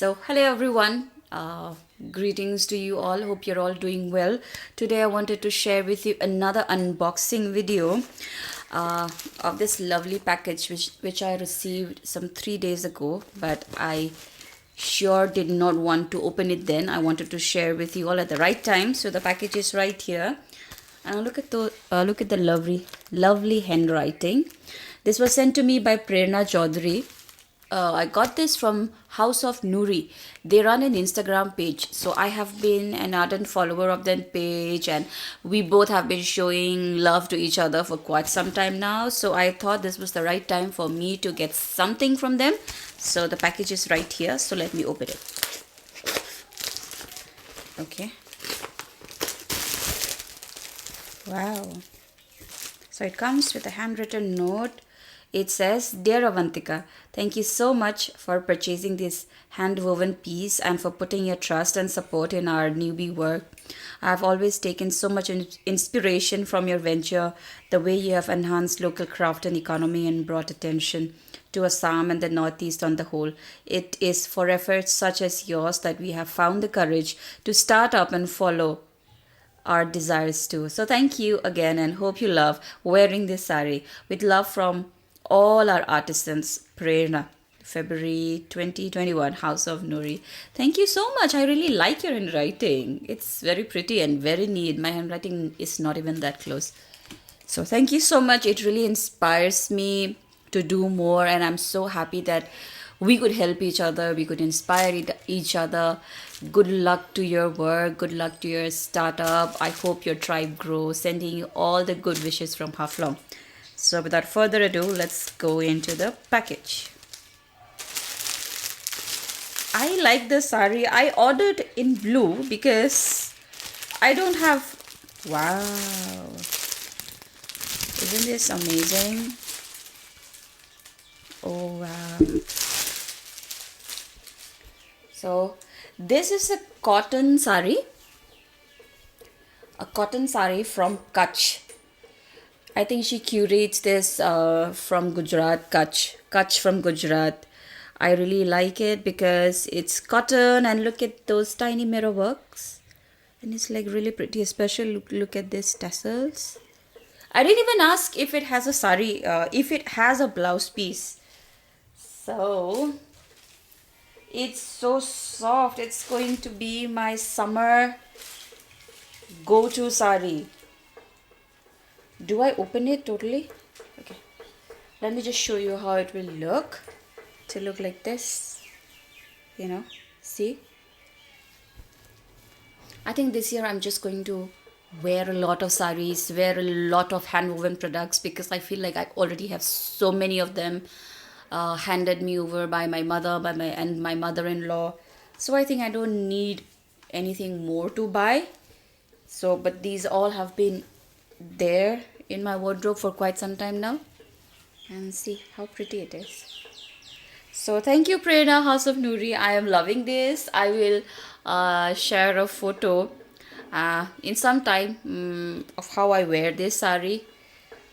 Hello everyone. Greetings to you all. Hope you're all doing well. Today, I wanted to share with you another unboxing video uh, of this lovely package, which I received some 3 days ago. But I sure did not want to open it then. I wanted to share with you all at the right time. So the package is right here, and look at the lovely handwriting. This was sent to me by Prerna Chaudhary. I got this from House of Nuri. They run an Instagram page. So I have been an ardent follower of that page, and we both have been showing love to each other for quite some time now. So I thought this was the right time for me to get something from them. So the package is right here. So let me open it. Okay. Wow. So it comes with a handwritten note. It says, Dear Avantika, thank you so much for purchasing this hand-woven piece and for putting your trust and support in our newbie work. I have always taken so much inspiration from your venture, the way you have enhanced local craft and economy and brought attention to Assam and the Northeast on the whole. It is for efforts such as yours that we have found the courage to start up and follow our desires too. So thank you again and hope you love wearing this sari. With love from all our artisans. Prerna. February 2021, House of Nuri. Thank you so much. I really like your handwriting. It's very pretty and very neat. My handwriting is not even that close. So thank you so much. It really inspires me to do more, and I'm so happy that we could help each other, we could inspire each other. Good luck to your work, good luck to your startup. I hope your tribe grows. Sending you all the good wishes from Haflong. So without further ado, let's go into the package. I like the sari. I ordered in blue because I don't have. Wow, isn't this amazing? Oh wow. So this is a cotton sari from Kutch. I think she curates this from Gujarat, Kutch from Gujarat. I really like it because it's cotton, and look at those tiny mirror works, and it's like really pretty. Especially look at these tassels. I didn't even ask if it has a sari, if it has a blouse piece. So it's so soft. It's going to be my summer go-to sari. Do I open it totally? Okay. Let me just show you how it will look. To look like this. See? I think this year I'm just going to wear a lot of saris, wear a lot of hand-woven products, because I feel like I already have so many of them handed me over by my mother, and my mother-in-law. So I think I don't need anything more to buy. So, but these all have been there in my wardrobe for quite some time now, and see how pretty it is. So thank you, Prerna, House of Nuri. I am loving this. I will share a photo in some time of how I wear this sari.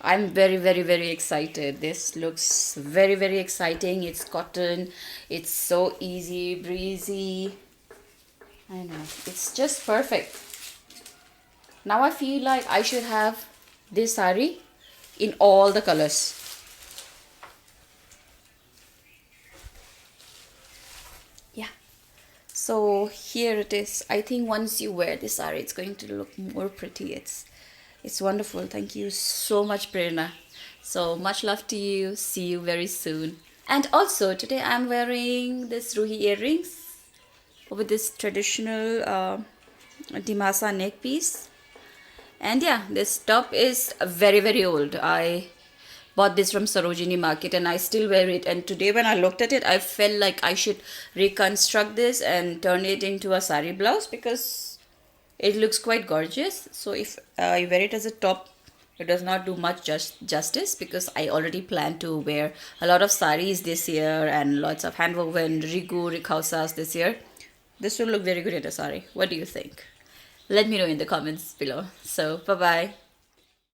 I'm very excited. This looks very exciting. It's cotton. It's so easy breezy. I know, it's just perfect. Now I feel like I should have this sari in all the colors. Yeah. So here it is. I think once you wear this sari, it's going to look more pretty. It's wonderful. Thank you so much, Prerna. So much love to you. See you very soon. And also today I'm wearing this Ruhi earrings with this traditional Dimasa neck piece. And yeah, this top is very old. I bought this from Sarojini Market and I still wear it. And today when I looked at it, I felt like I should reconstruct this and turn it into a sari blouse because it looks quite gorgeous. So if I wear it as a top, it does not do much justice, because I already plan to wear a lot of saris this year and lots of hand-woven rikhausas this year. This will look very good in a sari. What do you think? Let me know in the comments below. So bye bye.